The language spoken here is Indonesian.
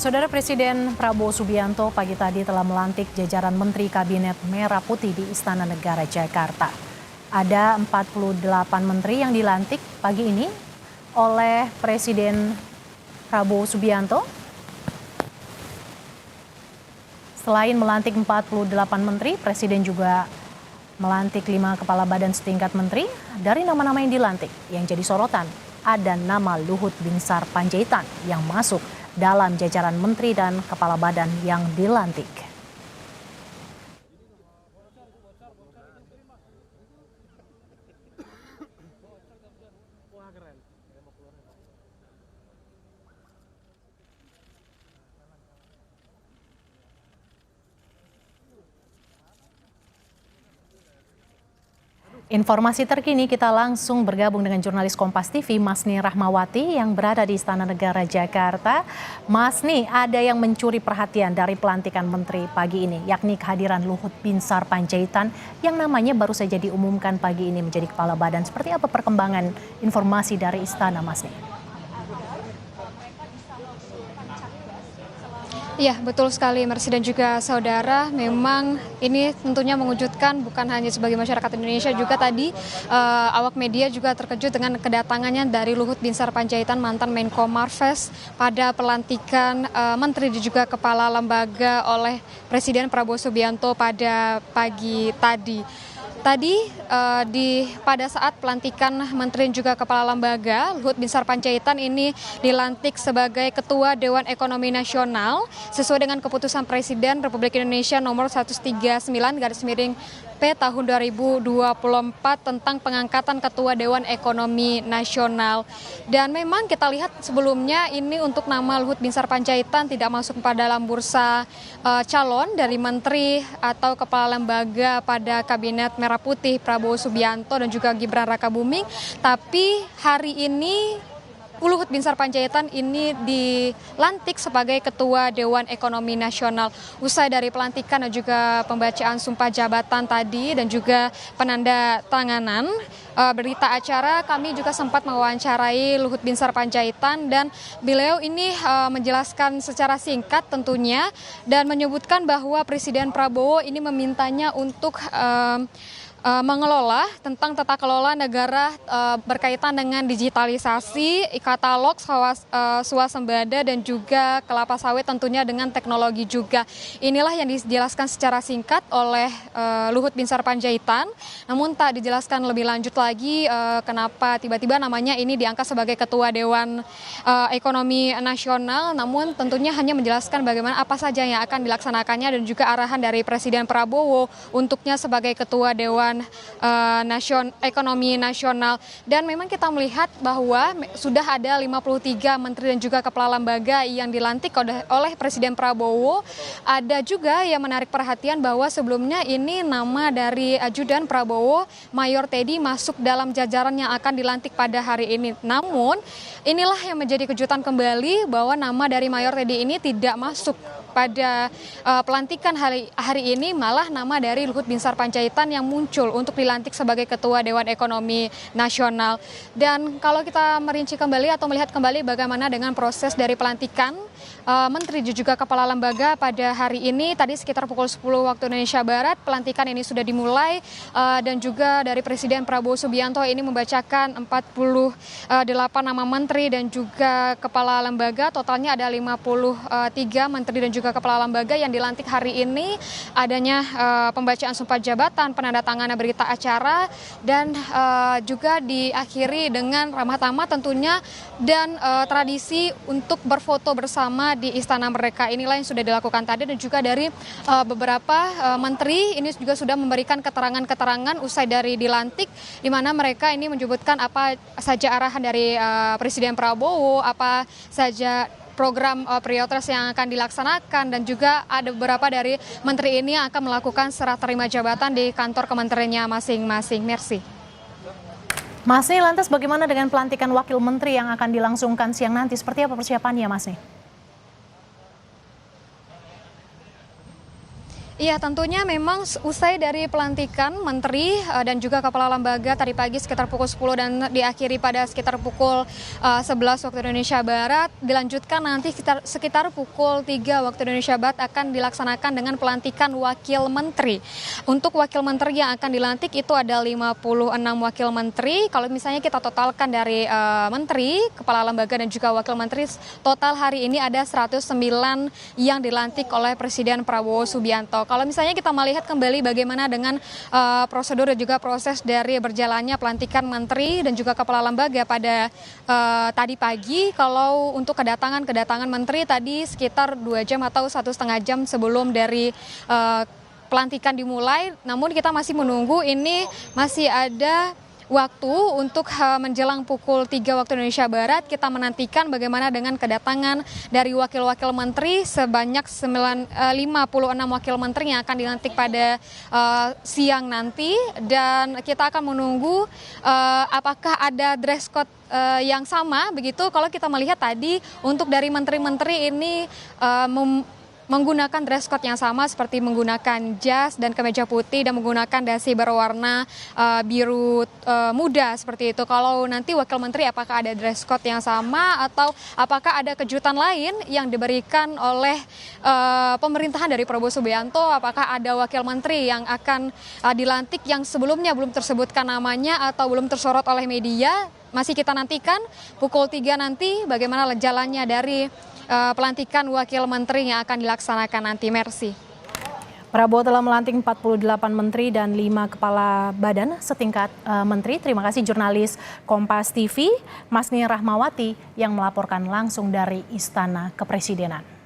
Saudara Presiden Prabowo Subianto pagi tadi telah melantik jajaran Menteri Kabinet Merah Putih di Istana Negara Jakarta. Ada 48 menteri yang dilantik pagi ini oleh Presiden Prabowo Subianto. Selain melantik 48 menteri, Presiden juga melantik 5 kepala badan setingkat menteri. Dari nama-nama yang dilantik, yang jadi sorotan, ada nama Luhut Binsar Panjaitan yang masuk dalam jajaran menteri dan kepala badan yang dilantik. Informasi terkini kita langsung bergabung dengan jurnalis Kompas TV Masni Rahmawati yang berada di Istana Negara Jakarta. Masni, ada yang mencuri perhatian dari pelantikan menteri pagi ini, yakni kehadiran Luhut Binsar Panjaitan yang namanya baru saja diumumkan pagi ini menjadi kepala badan. Seperti apa perkembangan informasi dari Istana, Masni? Iya, betul sekali Mercy dan juga saudara. Memang ini tentunya mengejutkan bukan hanya sebagai masyarakat Indonesia, juga tadi awak media juga terkejut dengan kedatangannya dari Luhut Binsar Panjaitan, mantan Menko Marves, pada pelantikan menteri dan juga kepala lembaga oleh Presiden Prabowo Subianto pada pagi tadi. Pada saat pelantikan menteri dan juga kepala lembaga, Luhut Binsar Panjaitan ini dilantik sebagai Ketua Dewan Ekonomi Nasional sesuai dengan keputusan Presiden Republik Indonesia nomor 139/P tahun 2024 tentang pengangkatan Ketua Dewan Ekonomi Nasional. Dan memang kita lihat sebelumnya ini untuk nama Luhut Binsar Panjaitan tidak masuk pada dalam bursa calon dari menteri atau kepala lembaga pada Kabinet Merah Putih Prabowo Subianto dan juga Gibran Rakabuming. Tapi hari ini Luhut Binsar Panjaitan ini dilantik sebagai Ketua Dewan Ekonomi Nasional. Usai dari pelantikan dan juga pembacaan sumpah jabatan tadi dan juga penandatanganan berita acara, kami juga sempat mewawancarai Luhut Binsar Panjaitan dan beliau ini menjelaskan secara singkat tentunya dan menyebutkan bahwa Presiden Prabowo ini memintanya untuk mengelola tentang tata kelola negara berkaitan dengan digitalisasi, katalog, swasembada dan juga kelapa sawit tentunya dengan teknologi juga. Inilah yang dijelaskan secara singkat oleh Luhut Binsar Panjaitan. Namun tak dijelaskan lebih lanjut lagi kenapa tiba-tiba namanya ini diangkat sebagai Ketua Dewan Ekonomi Nasional. Namun tentunya hanya menjelaskan bagaimana apa saja yang akan dilaksanakannya dan juga arahan dari Presiden Prabowo untuknya sebagai Ketua Dewan Ekonomi Nasional. Dan memang kita melihat bahwa sudah ada 53 menteri dan juga kepala lembaga yang dilantik oleh Presiden Prabowo. Ada juga yang menarik perhatian bahwa sebelumnya ini nama dari ajudan Prabowo, Mayor Teddy, masuk dalam jajaran yang akan dilantik pada hari ini. Namun inilah yang menjadi kejutan kembali bahwa nama dari Mayor Teddy ini tidak masuk pada pelantikan hari ini, malah nama dari Luhut Binsar Panjaitan yang muncul untuk dilantik sebagai Ketua Dewan Ekonomi Nasional. Dan kalau kita merinci kembali atau melihat kembali bagaimana dengan proses dari pelantikan menteri dan juga kepala lembaga pada hari ini, tadi sekitar pukul 10 waktu Indonesia Barat, pelantikan ini sudah dimulai dan juga dari Presiden Prabowo Subianto ini membacakan 48 nama menteri dan juga kepala lembaga. Totalnya ada 53 menteri dan juga kepala lembaga yang dilantik hari ini. Adanya pembacaan sumpah jabatan, penandatanganan berita acara, dan juga diakhiri dengan ramah tamah tentunya dan tradisi untuk berfoto bersama di Istana Merdeka. Inilah yang sudah dilakukan tadi dan juga dari beberapa menteri ini juga sudah memberikan keterangan-keterangan usai dari dilantik, di mana mereka ini menyebutkan apa saja arahan dari Presiden Prabowo, apa saja program prioritas yang akan dilaksanakan, dan juga ada beberapa dari menteri ini yang akan melakukan serah terima jabatan di kantor kementeriannya masing-masing. Mercy. Masni, lantas bagaimana dengan pelantikan wakil menteri yang akan dilangsungkan siang nanti? Seperti apa persiapannya, Masni? Iya, tentunya memang usai dari pelantikan menteri dan juga kepala lembaga tadi pagi sekitar pukul 10 dan diakhiri pada sekitar pukul 11 waktu Indonesia Barat, dilanjutkan nanti sekitar pukul 3 waktu Indonesia Barat akan dilaksanakan dengan pelantikan wakil menteri. Untuk wakil menteri yang akan dilantik itu ada 56 wakil menteri. Kalau misalnya kita totalkan dari menteri, kepala lembaga dan juga wakil menteri, total hari ini ada 109 yang dilantik oleh Presiden Prabowo Subianto. Kalau misalnya kita melihat kembali bagaimana dengan prosedur dan juga proses dari berjalannya pelantikan menteri dan juga kepala lembaga pada tadi pagi, kalau untuk kedatangan menteri tadi sekitar 2 jam atau 1,5 jam sebelum dari pelantikan dimulai, namun kita masih menunggu, ini masih ada waktu untuk menjelang pukul 3 waktu Indonesia Barat. Kita menantikan bagaimana dengan kedatangan dari wakil-wakil menteri sebanyak 56 wakil menteri yang akan dilantik pada siang nanti, dan kita akan menunggu apakah ada dress code yang sama begitu. Kalau kita melihat tadi untuk dari menteri-menteri ini menggunakan dress code yang sama seperti menggunakan jas dan kemeja putih dan menggunakan dasi berwarna biru muda seperti itu. Kalau nanti wakil menteri apakah ada dress code yang sama atau apakah ada kejutan lain yang diberikan oleh pemerintahan dari Prabowo Subianto, apakah ada wakil menteri yang akan dilantik yang sebelumnya belum tersebutkan namanya atau belum tersorot oleh media, masih kita nantikan pukul 3 nanti bagaimana jalannya dari pelantikan wakil menteri yang akan dilaksanakan nanti. Mercy. Prabowo telah melantik 48 menteri dan 5 kepala badan setingkat menteri. Terima kasih jurnalis Kompas TV, Masni Rahmawati yang melaporkan langsung dari Istana Kepresidenan.